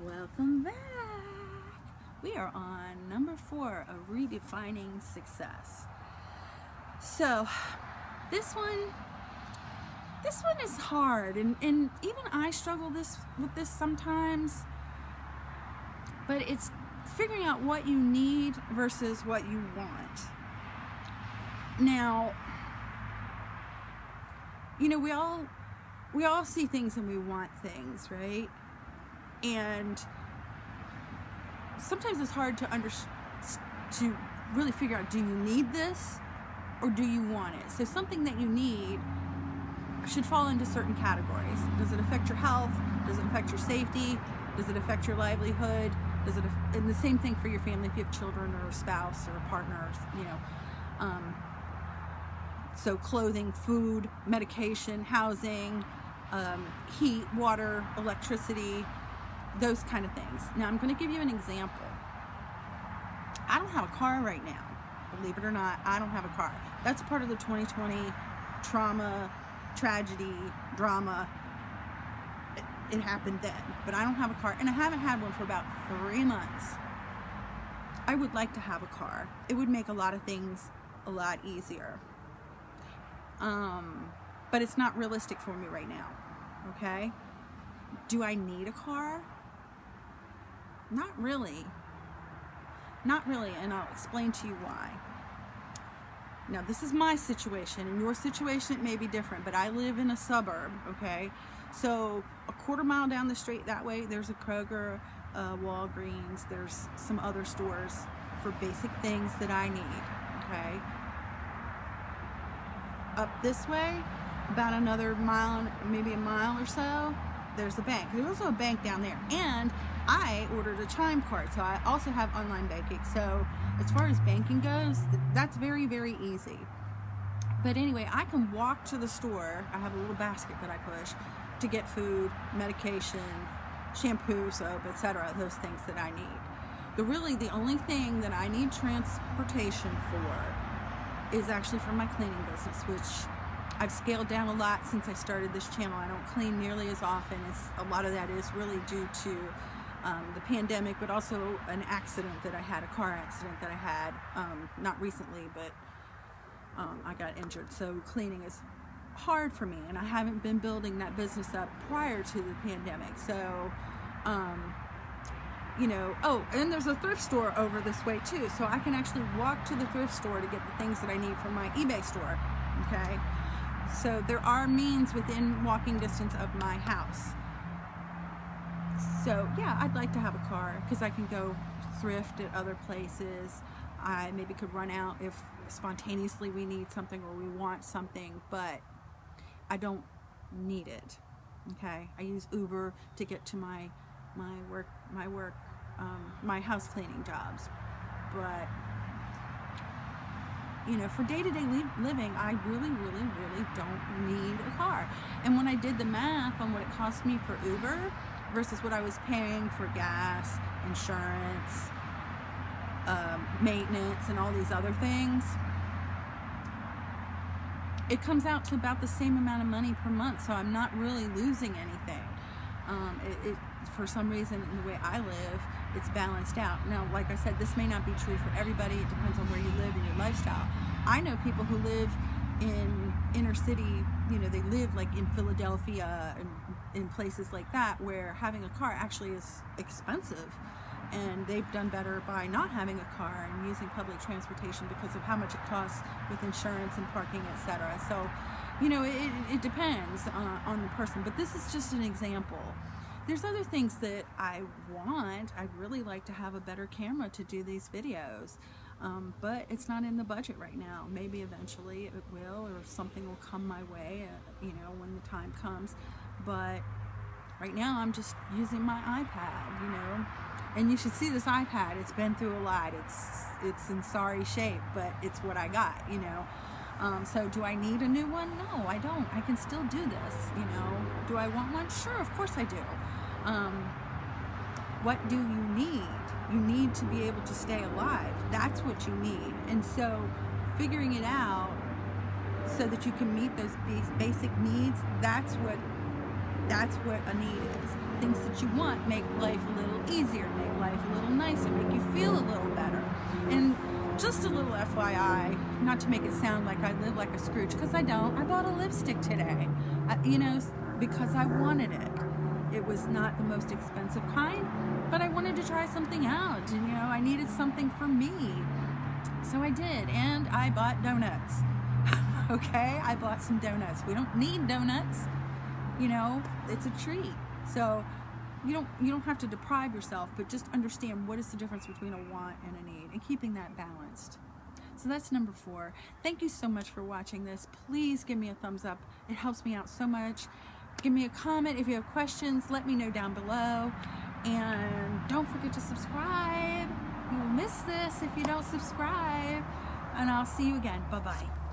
Welcome back. We are on number 4 of redefining success. So this one is hard, and even I struggle with this sometimes, but it's figuring out what you need versus what you want. Now, you know, we all see things and we want things, right? And sometimes it's hard to really figure out, do you need this or do you want it? So something that you need should fall into certain categories. Does it affect your health? Does it affect your safety? Does it affect your livelihood? And the same thing for your family if you have children or a spouse or a partner, you know. So clothing, food, medication, housing, heat, water, electricity, those kind of things. Now I'm going to give you an example. I don't have a car right now. Believe it or not, I don't have a car. That's part of the 2020 trauma, tragedy, drama. It happened then. But I don't have a car, and I haven't had one for about 3 months. I would like to have a car. It would make a lot of things a lot easier. But it's not realistic for me right now. Okay? Do I need a car? Not really. Not really, and I'll explain to you why. Now, this is my situation. In your situation, it may be different, but I live in a suburb, okay? So, a quarter mile down the street that way, there's a Kroger, Walgreens, there's some other stores for basic things that I need, okay? Up this way, about another mile, maybe a mile or so, there's a bank. There's also a bank down there. And I ordered a Chime card, so I also have online banking. So as far as banking goes, that's very, very easy. But anyway, I can walk to the store. I have a little basket that I push to get food, medication, shampoo, soap, etc., those things that I need. The only thing that I need transportation for is actually for my cleaning business, which I've scaled down a lot since I started this channel. I don't clean nearly as often. A lot of that is really due to the pandemic, but also an accident that I had, a car accident that I had, not recently, but I got injured. So cleaning is hard for me, and I haven't been building that business up prior to the pandemic. So, you know, oh, and there's a thrift store over this way too. So I can actually walk to the thrift store to get the things that I need for my eBay store, okay? So there are means within walking distance of my house. So yeah, I'd like to have a car because I can go thrift at other places. I maybe could run out if spontaneously we need something or we want something, but I need it. Okay, I use Uber to get to my house cleaning jobs, but you know, for day-to-day living, I really don't need a car. And when I did the math on what it cost me for Uber versus what I was paying for gas, insurance, maintenance, and all these other things, it comes out to about the same amount of money per month. So I'm not really losing anything. For some reason, in the way I live, it's balanced out. Now, like I said, this may not be true for everybody. It depends on where you live and your lifestyle. I know people who live in inner city, you know, they live like in Philadelphia and in places like that where having a car actually is expensive. And they've done better by not having a car and using public transportation because of how much it costs with insurance and parking, etc. So, you know, it depends on the person. But this is just an example. There's other things that I want. I'd really like to have a better camera to do these videos, but it's not in the budget right now. Maybe eventually it will, or something will come my way, you know, when the time comes. But right now I'm just using my iPad, you know. And you should see this iPad. It's been through a lot. It's in sorry shape, but it's what I got, you know. So do I need a new one? No, I don't. I can still do this, you know. Do I want one? Sure, of course I do. What do you need? You need to be able to stay alive. That's what you need. And so figuring it out so that you can meet those basic needs, that's what a need is. things that you want make life a little easier, make life a little nicer, make you feel a little better. And just a little FYI, not to make it sound like I live like a Scrooge, because I don't. I bought a lipstick today, because I wanted it. It was not the most expensive kind, but I wanted to try something out. I needed something for me. So I did, and I bought donuts. Okay, I bought some donuts. We don't need donuts. It's a treat. So you don't have to deprive yourself, but just understand what is the difference between a want and a need, and keeping that balanced. So that's number 4. Thank you so much for watching this. Please give me a thumbs up. It helps me out so much. Give me a comment if you have questions. Let me know down below. And don't forget to subscribe. You will miss this if you don't subscribe. And I'll see you again. Bye-bye.